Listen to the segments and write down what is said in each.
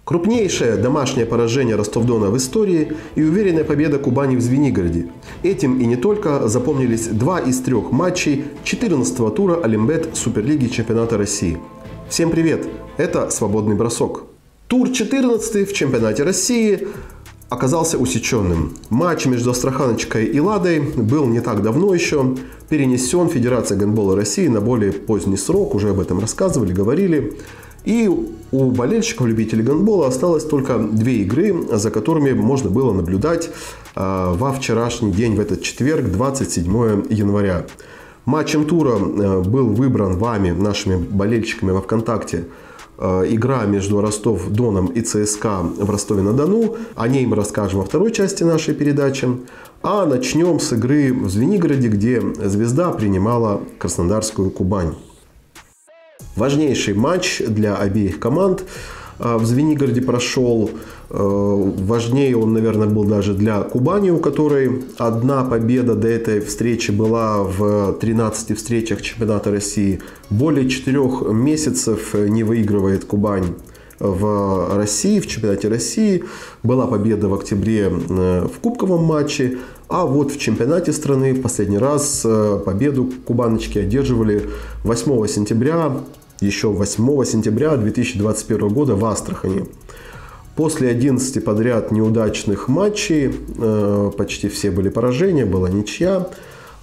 Крупнейшее домашнее поражение Ростов-Дона в истории и уверенная победа Кубани в Звенигороде. Этим и не только запомнились 2 из 3 матчей 14-го тура Олимбет Суперлиги Чемпионата России. Всем привет! Это «Свободный бросок». Тур 14 в Чемпионате России оказался усеченным. Матч между Астраханочкой и Ладой был не так давно еще перенесен Федерацией гандбола России на более поздний срок. Уже об этом рассказывали, говорили. И у болельщиков, любителей гандбола осталось только 2 игры, за которыми можно было наблюдать во вчерашний день, в этот четверг, 27 января. Матчем тура был выбран вами, нашими болельщиками во ВКонтакте, игра между Ростов-Доном и ЦСКА в Ростове-на-Дону. О ней мы расскажем во второй части нашей передачи. А начнем с игры в Звенигороде, где «Звезда» принимала краснодарскую «Кубань». Важнейший матч для обеих команд в Звенигороде прошел. Важнее он, наверное, был даже для Кубани, у которой одна победа до этой встречи была в 13 встречах чемпионата России. Более 4 месяцев не выигрывает Кубань в России, в чемпионате России. Была победа в октябре в кубковом матче. А вот в чемпионате страны в последний раз победу кубаночки одерживали 8 сентября. Еще 8 сентября 2021 года в Астрахани. После 11 подряд неудачных матчей, почти все были поражения, была ничья,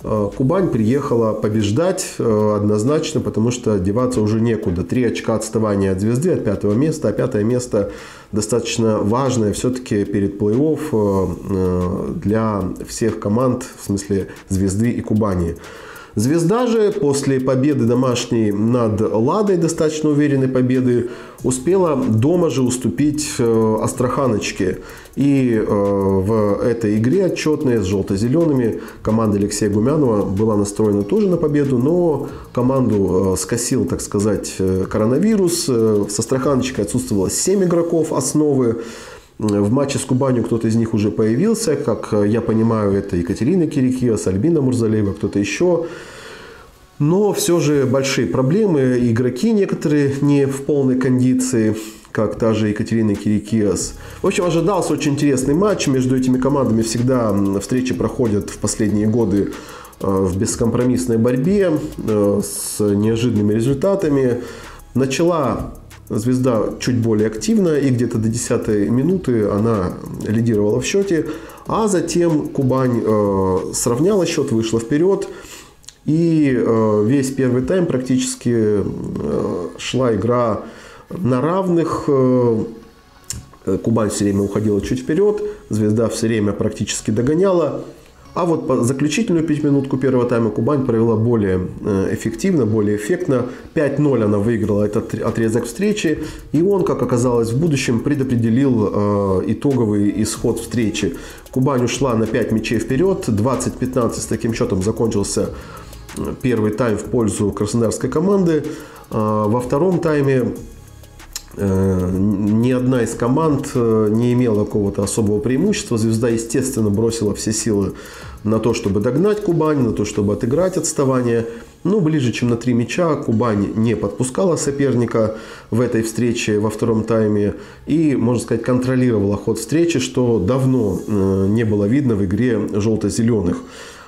Кубань приехала побеждать однозначно, потому что деваться уже некуда. 3 очка отставания от «Звезды», от 5 места. А 5 место достаточно важное все-таки перед плей-офф для всех команд, в смысле «Звезды» и «Кубани». «Звезда» же после победы домашней над «Ладой», достаточно уверенной победы, успела дома же уступить «Астраханочке». И в этой игре отчетной с желто-зелеными команда Алексея Гумянова была настроена тоже на победу, но команду скосил, так сказать, коронавирус. С «Астраханочкой» отсутствовало 7 игроков основы. В матче с Кубанью кто-то из них уже появился. Как я понимаю, это Екатерина Кирикиас, Альбина Мурзалеева, кто-то еще. Но все же большие проблемы. Игроки некоторые не в полной кондиции, как та же Екатерина Кирикиас. В общем, ожидался очень интересный матч. Между этими командами всегда встречи проходят в последние годы в бескомпромиссной борьбе с неожиданными результатами. Начала «Звезда» чуть более активно, и где-то до 10-й минуты она лидировала в счете. А затем Кубань сравняла счет, вышла вперед. И весь первый тайм практически шла игра на равных. Кубань все время уходила чуть вперед, «Звезда» все время практически догоняла. А вот по заключительную 5-минутку первого тайма Кубань провела более эффективно, более эффектно. 5-0 она выиграла этот отрезок встречи. И он, как оказалось в будущем, предопределил итоговый исход встречи. Кубань ушла на 5 мячей вперед. 20-15 с таким счетом закончился первый тайм в пользу краснодарской команды. Во втором тайме ни одна из команд не имела какого-то особого преимущества. «Звезда», естественно, бросила все силы на то, чтобы догнать Кубань, на то, чтобы отыграть отставание. Но ближе, чем на 3 мяча, Кубань не подпускала соперника в этой встрече во втором тайме. И, можно сказать, контролировала ход встречи, что давно не было видно в игре желто-зеленых.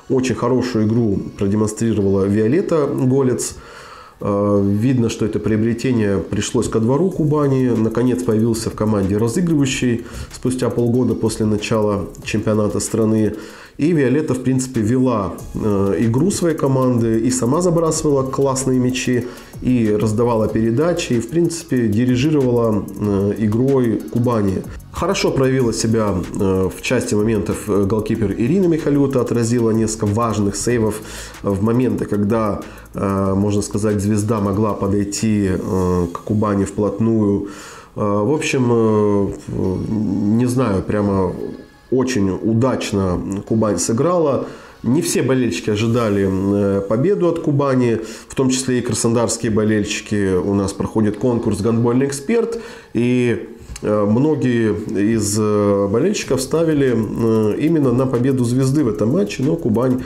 Очень хорошую игру продемонстрировала Виолетта Голец. Видно, что это приобретение пришлось ко двору Кубани. Наконец появился в команде разыгрывающий спустя полгода после начала чемпионата страны. И Виолетта, в принципе, вела игру своей команды и сама забрасывала классные мячи, и раздавала передачи, и, в принципе, дирижировала игрой Кубани. Хорошо проявила себя в части моментов голкипер Ирина Михалюта, отразила несколько важных сейвов в моменты, когда, можно сказать, «Звезда» могла подойти к Кубани вплотную. В общем, не знаю, прямо очень удачно Кубань сыграла. Не все болельщики ожидали победу от Кубани, в том числе и краснодарские болельщики. У нас проходит конкурс «Гандбольный эксперт», и многие из болельщиков ставили именно на победу «Звезды» в этом матче, но Кубань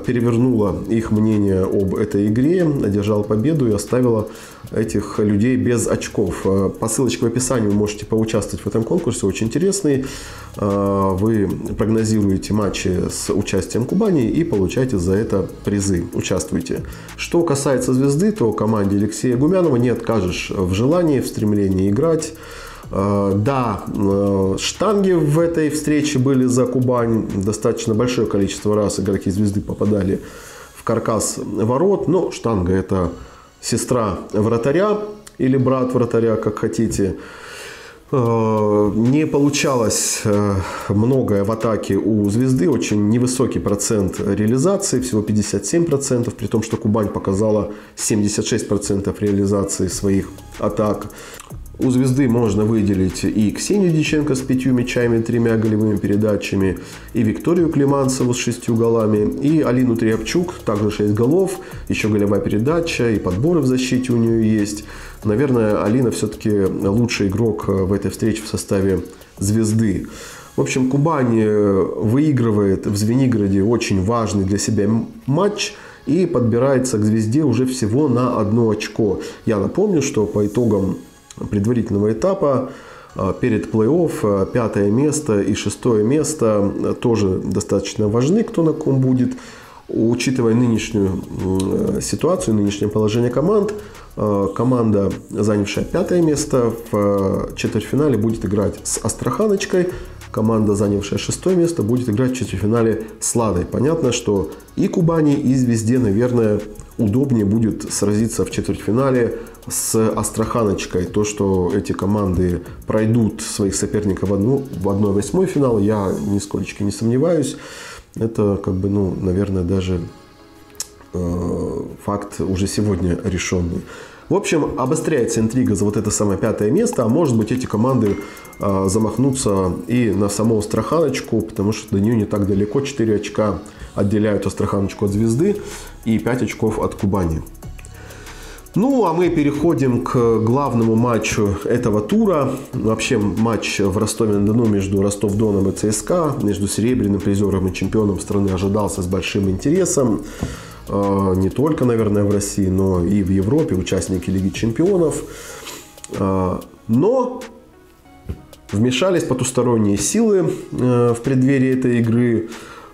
перевернула их мнение об этой игре, одержала победу и оставила этих людей без очков. По ссылочке в описании вы можете поучаствовать в этом конкурсе, очень интересный. Вы прогнозируете матчи с участием Кубани и получаете за это призы. Участвуйте. Что касается «Звезды», то команде Алексея Гумянова не откажешь в желании, в стремлении играть. Да, штанги в этой встрече были за Кубань. Достаточно большое количество раз игроки «Звезды» попадали в каркас ворот. Но штанга — это сестра вратаря или брат вратаря, как хотите. Не получалось многое в атаке у «Звезды». Очень невысокий процент реализации, всего 57%, при том, что Кубань показала 76% реализации своих атак. У «Звезды» можно выделить и Ксению Дьяченко с 5 мячами, 3 голевыми передачами, и Викторию Климанцеву с 6 голами, и Алину Тряпчук, также 6 голов, еще голевая передача, и подборы в защите у нее есть. Наверное, Алина все-таки лучший игрок в этой встрече в составе «Звезды». В общем, Кубань выигрывает в Звенигороде очень важный для себя матч и подбирается к «Звезде» уже всего на 1 очко. Я напомню, что по итогам предварительного этапа перед плей-офф 5 место и 6 место тоже достаточно важны, кто на ком будет. Учитывая нынешнюю ситуацию, нынешнее положение команд, команда, занявшая 5 место, в четвертьфинале будет играть с Астраханочкой. Команда, занявшая 6 место, будет играть в четвертьфинале с Ладой. Понятно, что и Кубани, и «Звезде», наверное, удобнее будет сразиться в четвертьфинале с Астраханочкой. То, что эти команды пройдут своих соперников в 1/8 финала, я нисколько не сомневаюсь. Это, наверное, даже факт уже сегодня решенный. В общем, обостряется интрига за вот это самое 5 место, а может быть, эти команды замахнутся и на саму Астраханочку, потому что до нее не так далеко, 4 очка отделяют Астраханочку от «Звезды» и 5 очков от Кубани. Ну, а мы переходим к главному матчу этого тура. Вообще, матч в Ростове-на-Дону между Ростов-Доном и ЦСКА, между серебряным призером и чемпионом страны, ожидался с большим интересом. Не только, наверное, в России, но и в Европе, участники Лиги чемпионов. Но вмешались потусторонние силы в преддверии этой игры.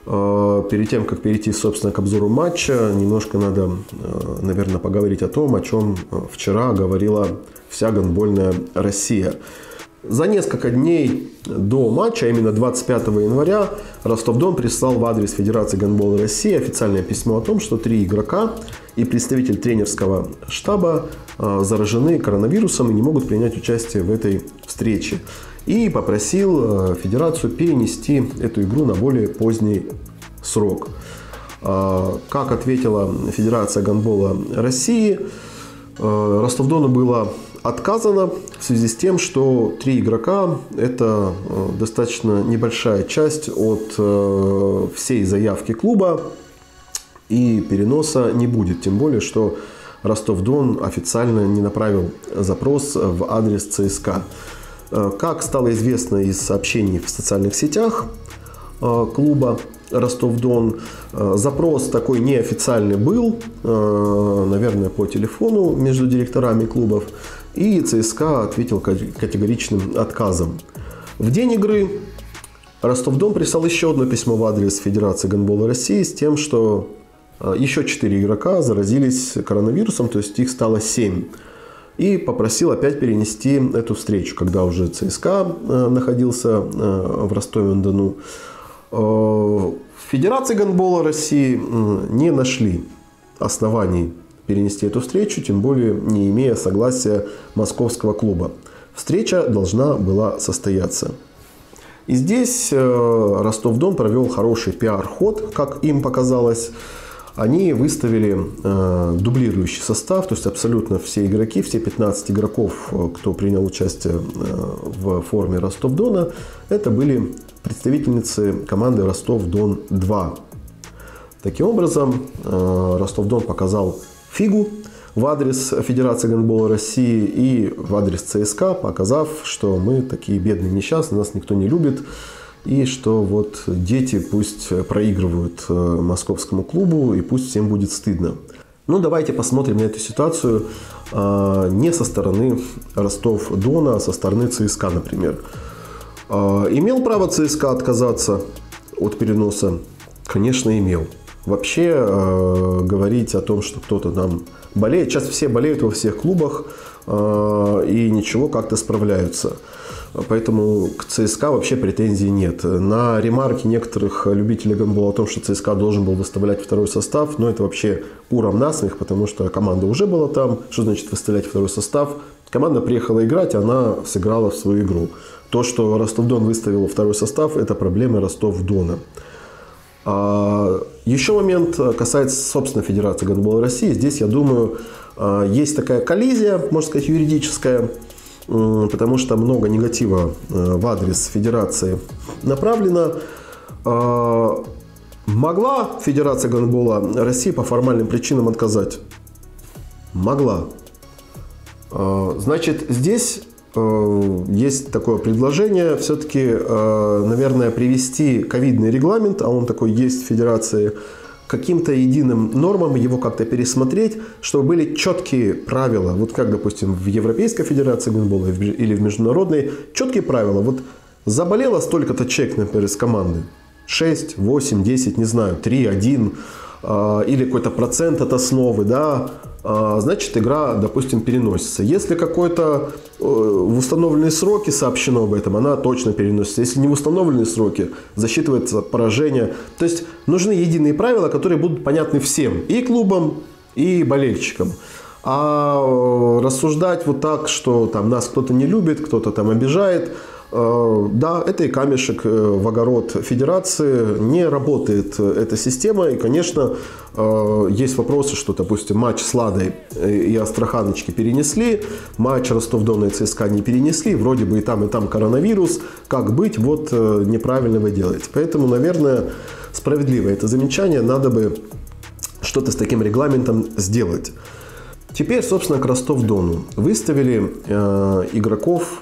Перед тем, как перейти, собственно, к обзору матча, немножко надо, наверное, поговорить о том, о чем вчера говорила вся гандбольная Россия. За несколько дней до матча, а именно 25 января, Ростов-Дон прислал в адрес Федерации гандбола России официальное письмо о том, что 3 игрока и представитель тренерского штаба заражены коронавирусом и не могут принять участие в этой встрече. И попросил Федерацию перенести эту игру на более поздний срок. Как ответила Федерация гандбола России, Ростов-Дону было отказано в связи с тем, что 3 игрока – это достаточно небольшая часть от всей заявки клуба, и переноса не будет. Тем более, что Ростов-Дон официально не направил запрос в адрес ЦСКА. Как стало известно из сообщений в социальных сетях клуба Ростов-Дон, запрос такой неофициальный был, наверное, по телефону между директорами клубов, и ЦСКА ответил категоричным отказом. В день игры Ростов-Дон прислал еще одно письмо в адрес Федерации гандбола России с тем, что еще 4 игрока заразились коронавирусом, то есть их стало 7. И попросил опять перенести эту встречу, когда уже ЦСКА находился в Ростове-на-Дону. В Федерации гандбола России не нашли оснований перенести эту встречу, тем более не имея согласия московского клуба. Встреча должна была состояться. И здесь Ростов-Дон провел хороший пиар-ход, как им показалось. Они выставили дублирующий состав, то есть абсолютно все игроки, все 15 игроков, кто принял участие в форме Ростов-Дона, это были представительницы команды Ростов-Дон-2. Таким образом, Ростов-Дон показал фигу в адрес Федерации гандбола России и в адрес ЦСКА, показав, что мы такие бедные несчастные, нас никто не любит, и что вот дети пусть проигрывают московскому клубу, и пусть всем будет стыдно. Ну, давайте посмотрим на эту ситуацию не со стороны Ростов-Дона, а со стороны ЦСКА, например. Имел право ЦСКА отказаться от переноса? Конечно, имел. Вообще говорить о том, что кто-то там болеет, сейчас все болеют во всех клубах и ничего, как-то справляются. Поэтому к ЦСКА вообще претензий нет. На ремарки некоторых любителей гандбола о том, что ЦСКА должен был выставлять второй состав, но это вообще курам насмех, потому что команда уже была там. Что значит выставлять второй состав? Команда приехала играть, она сыграла в свою игру. То, что Ростов-Дон выставил второй состав, это проблемы Ростов-Дона. Еще момент касается, собственно, Федерации гандбола России. Здесь, я думаю, есть такая коллизия, можно сказать, юридическая, потому что много негатива в адрес Федерации направлено. Могла Федерация гандбола России по формальным причинам отказать? Могла. Значит, здесь есть такое предложение все-таки, наверное, привести ковидный регламент, а он такой есть в Федерации, каким-то единым нормам, его как-то пересмотреть, чтобы были четкие правила. Вот как, допустим, в Европейской Федерации гандбола или в международной, четкие правила. Вот заболело столько-то человек, например, из команды. 6, 8, 10, не знаю, 3, 1 или какой-то процент от основы, да, значит, игра, допустим, переносится. Если какой-то в установленные сроки сообщено об этом, она точно переносится. Если не в установленные сроки, засчитывается поражение. То есть нужны единые правила, которые будут понятны всем, и клубам, и болельщикам. А рассуждать вот так, что там нас кто-то не любит, кто-то там обижает, да, это и камешек в огород Федерации. Не работает эта система. И, конечно, есть вопросы, что, допустим, матч с Ладой и Астраханочки перенесли, матч Ростов-Дона и ЦСКА не перенесли. Вроде бы и там коронавирус. Как быть? Вот неправильно вы делаете. Поэтому, наверное, справедливо это замечание. Надо бы что-то с таким регламентом сделать. Теперь, собственно, к Ростов-Дону. Выставили игроков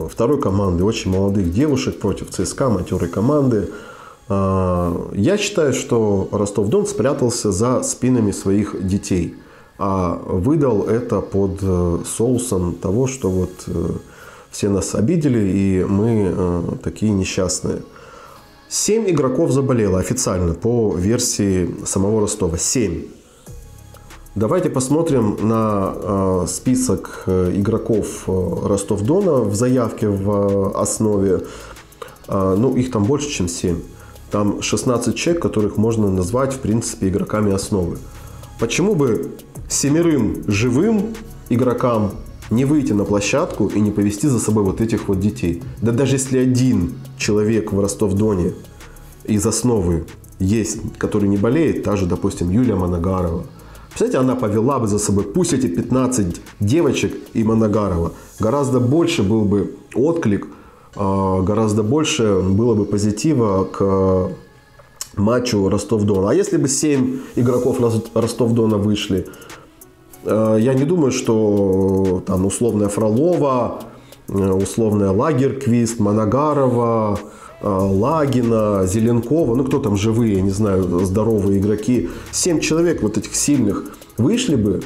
второй команды, очень молодых девушек против ЦСКА, матерой команды. Я считаю, что Ростов-Дон спрятался за спинами своих детей, а выдал это под соусом того, что вот все нас обидели и мы такие несчастные. 7 игроков заболело официально по версии самого Ростова. 7. Давайте посмотрим на список игроков Ростов-Дона в заявке в основе. Ну, их там больше, чем 7. Там 16 человек, которых можно назвать, в принципе, игроками основы. Почему бы 7 живым игрокам не выйти на площадку и не повести за собой вот этих вот детей? Да даже если один человек в Ростов-Доне из основы есть, который не болеет, та же, допустим, Юлия Манагарова. Представляете, она повела бы за собой, пусть эти 15 девочек и Манагарова, гораздо больше был бы отклик, гораздо больше было бы позитива к матчу Ростов-Дона. А если бы 7 игроков Ростов-Дона вышли, я не думаю, что там условная Фролова, условная Лагерквист, Манагарова, Лагина, Зеленкова, ну кто там живые, я не знаю, здоровые игроки, 7 человек вот этих сильных вышли бы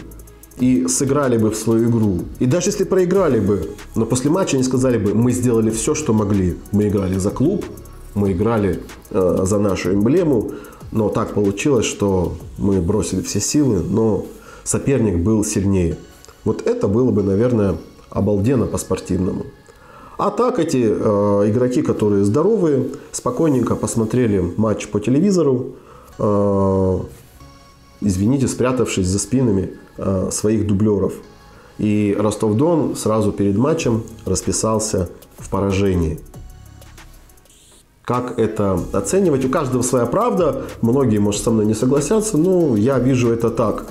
и сыграли бы в свою игру. И даже если проиграли бы, но после матча они сказали бы, мы сделали все, что могли. Мы играли за клуб, мы играли за нашу эмблему, но так получилось, что мы бросили все силы, но соперник был сильнее. Вот это было бы, наверное, обалденно по-спортивному. А так эти игроки, которые здоровые, спокойненько посмотрели матч по телевизору, извините, спрятавшись за спинами своих дублеров. И Ростов-Дон сразу перед матчем расписался в поражении. Как это оценивать? У каждого своя правда. Многие, может, со мной не согласятся, но я вижу это так.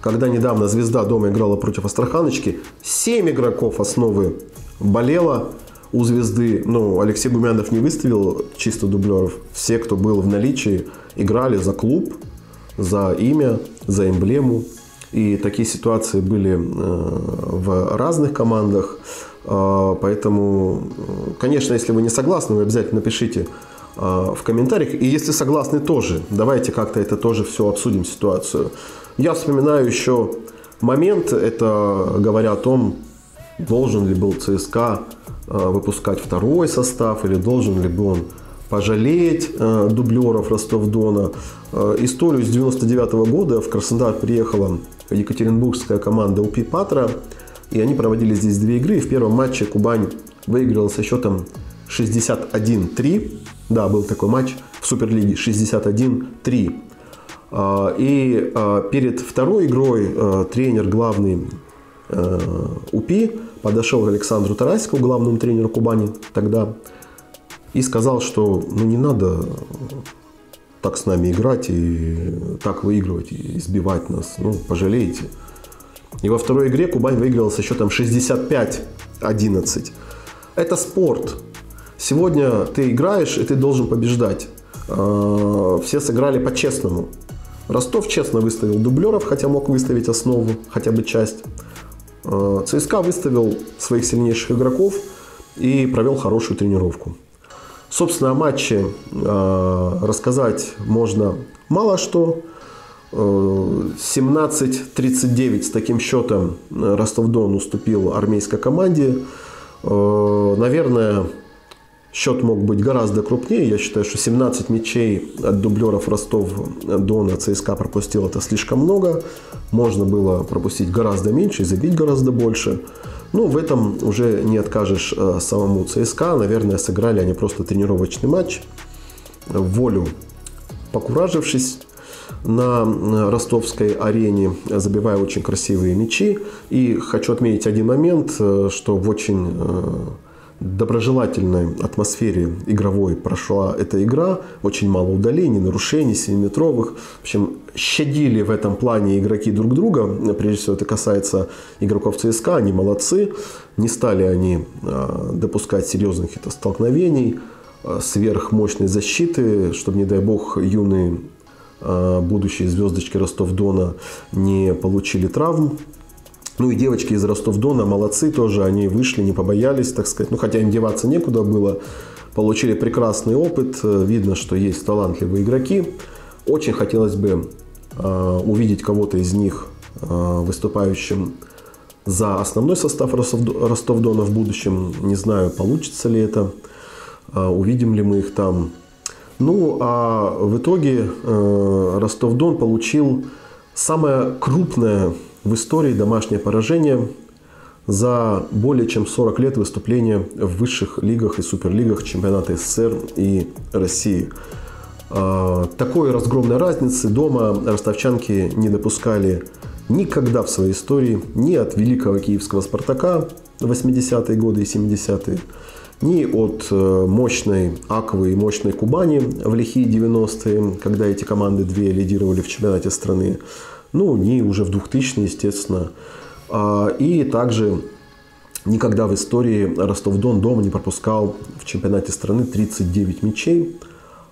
Когда недавно «Звезда» дома играла против Астраханочки, 7 игроков основы болело у «Звезды». Ну, Алексей Гумянов не выставил чисто дублеров. Все, кто был в наличии, играли за клуб, за имя, за эмблему. И такие ситуации были в разных командах. Поэтому, конечно, если вы не согласны, вы обязательно напишите в комментариях. И если согласны тоже, давайте как-то это тоже все обсудим, ситуацию. Я вспоминаю еще момент, это говоря о том, должен ли был ЦСКА выпускать второй состав или должен ли был он пожалеть дублеров Ростов-Дона. Историю с 99 года в Краснодар приехала екатеринбургская команда УПИ «Патра», и они проводили здесь 2 игры. В первом матче Кубань выиграла со счетом 61-3. Да, был такой матч в Суперлиге, 61-3. И перед второй игрой тренер главный УПИ подошел к Александру Тарасикову, главному тренеру Кубани тогда, и сказал, что не надо так с нами играть и так выигрывать, и избивать нас. Пожалеете. И во второй игре Кубань выиграла со счетом 65-11. Это спорт. Сегодня ты играешь, и ты должен побеждать. Все сыграли по-честному. Ростов честно выставил дублеров, хотя мог выставить основу, хотя бы часть. ЦСКА выставил своих сильнейших игроков и провел хорошую тренировку. Собственно, о матче рассказать можно мало что. 17-39 с таким счетом Ростов-Дон уступил армейской команде. Наверное, счет мог быть гораздо крупнее. Я считаю, что 17 мячей от дублеров Ростов-Дона ЦСКА пропустил. Это слишком много. Можно было пропустить гораздо меньше и забить гораздо больше. В этом уже не откажешь самому ЦСКА. Наверное, сыграли они просто тренировочный матч. В волю покуражившись на ростовской арене, забивая очень красивые мячи. И хочу отметить один момент, что в очень доброжелательной атмосфере игровой прошла эта игра. Очень мало удалений, нарушений 7-метровых. В общем, щадили в этом плане игроки друг друга. Прежде всего, это касается игроков ЦСКА. Они молодцы. Не стали они допускать серьезных столкновений, сверхмощной защиты, чтобы, не дай бог, юные будущие звездочки Ростов-Дона не получили травм. И девочки из Ростов-Дона молодцы тоже, они вышли, не побоялись, так сказать. Хотя им деваться некуда было. Получили прекрасный опыт. Видно, что есть талантливые игроки. Очень хотелось бы увидеть кого-то из них выступающим за основной состав Ростов-Дона в будущем. Не знаю, получится ли это. Увидим ли мы их там. А в итоге Ростов-Дон получил самое крупное в истории домашнее поражение за более чем 40 лет выступления в высших лигах и суперлигах чемпионата СССР и России. Такой разгромной разницы дома ростовчанки не допускали никогда в своей истории ни от великого киевского «Спартака» 80-е годы и 70-е, ни от мощной Аквы и мощной Кубани в лихие 90-е, когда эти команды две лидировали в чемпионате страны, ни уже в 2000-е, естественно. И также никогда в истории Ростов-Дон дома не пропускал в чемпионате страны 39 мячей.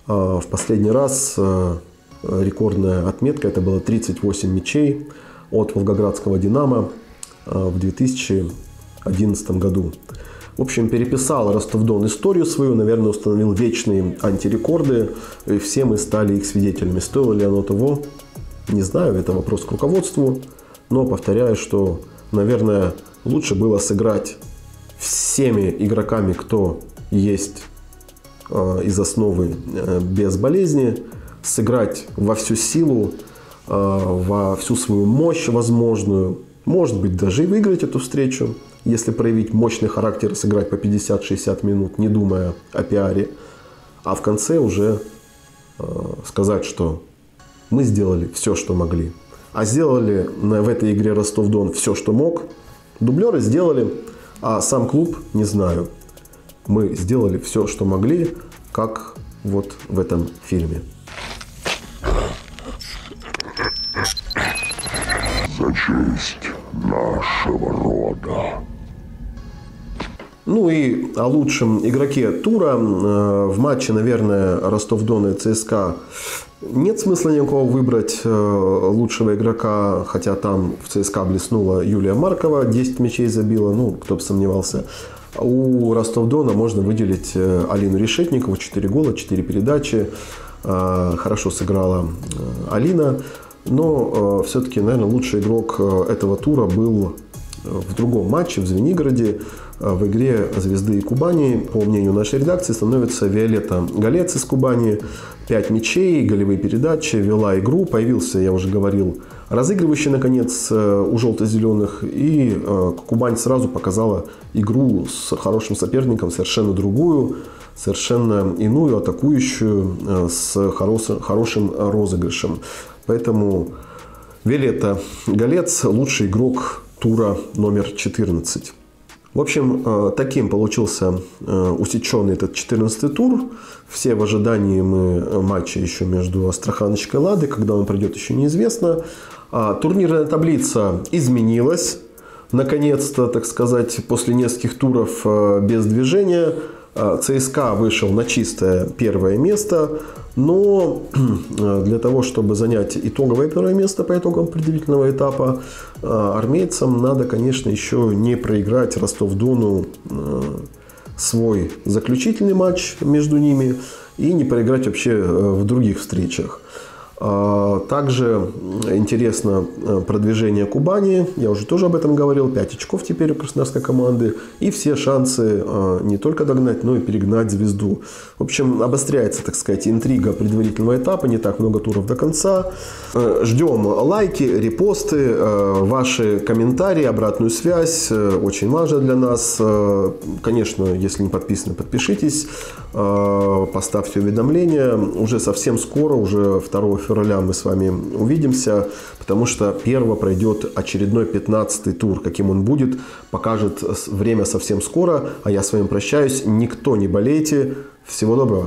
В последний раз рекордная отметка, это было 38 мячей от волгоградского «Динамо» в 2011 году. В общем, переписал Ростов-Дон историю свою, наверное, установил вечные антирекорды, и все мы стали их свидетелями. Стоило ли оно того? Не знаю, это вопрос к руководству, но повторяю, что, наверное, лучше было сыграть всеми игроками, кто есть из основы без болезни, сыграть во всю силу, во всю свою мощь возможную, может быть, даже и выиграть эту встречу, если проявить мощный характер, сыграть по 50-60 минут, не думая о пиаре, а в конце уже сказать, что мы сделали все, что могли. А сделали в этой игре Ростов-Дон все, что мог. Дублеры сделали, а сам клуб не знаю. Мы сделали все, что могли, как вот в этом фильме. За честь нашего рода. Ну и о лучшем игроке тура. В матче, наверное, Ростов-Дон и ЦСКА нет смысла никакого выбрать лучшего игрока, хотя там в ЦСКА блеснула Юлия Маркова, 10 мячей забила, ну, кто бы сомневался. У Ростов-Дона можно выделить Алину Решетникову, 4 гола, 4 передачи. Хорошо сыграла Алина, но все-таки, наверное, лучший игрок этого тура был в другом матче, в Звенигороде, в игре «Звезды и Кубани». По мнению нашей редакции, становится Виолетта Галец из Кубани. 5 мячей, голевые передачи, вела игру. Появился, я уже говорил, разыгрывающий, наконец, у желто-зеленых. И Кубань сразу показала игру с хорошим соперником, совершенно другую, совершенно иную, атакующую, с хорошим розыгрышем. Поэтому Виолетта Галец – лучший игрок тура номер 14. В общем, таким получился усеченный этот 14-й тур. Все в ожидании мы матча еще между Астраханочкой и Ладой. Когда он пройдет, еще неизвестно. Турнирная таблица изменилась. Наконец-то, так сказать, после нескольких туров без движения ЦСКА вышел на чистое первое место. Но для того, чтобы занять итоговое первое место по итогам предварительного этапа, армейцам надо, конечно, еще не проиграть Ростов-Дону свой заключительный матч между ними и не проиграть вообще в других встречах. Также интересно продвижение Кубани. Я уже тоже об этом говорил. 5 очков теперь у краснодарской команды. И все шансы не только догнать, но и перегнать «Звезду». В общем, обостряется, так сказать, интрига предварительного этапа. Не так много туров до конца. Ждем лайки, репосты, ваши комментарии, обратную связь. Очень важно для нас. Конечно, если не подписаны, подпишитесь. Поставьте уведомления. Уже совсем скоро, уже 2 февраля мы с вами увидимся, потому что 1 пройдет очередной 15-й тур. Каким он будет, покажет время совсем скоро. А я с вами прощаюсь. Никто не болейте. Всего доброго.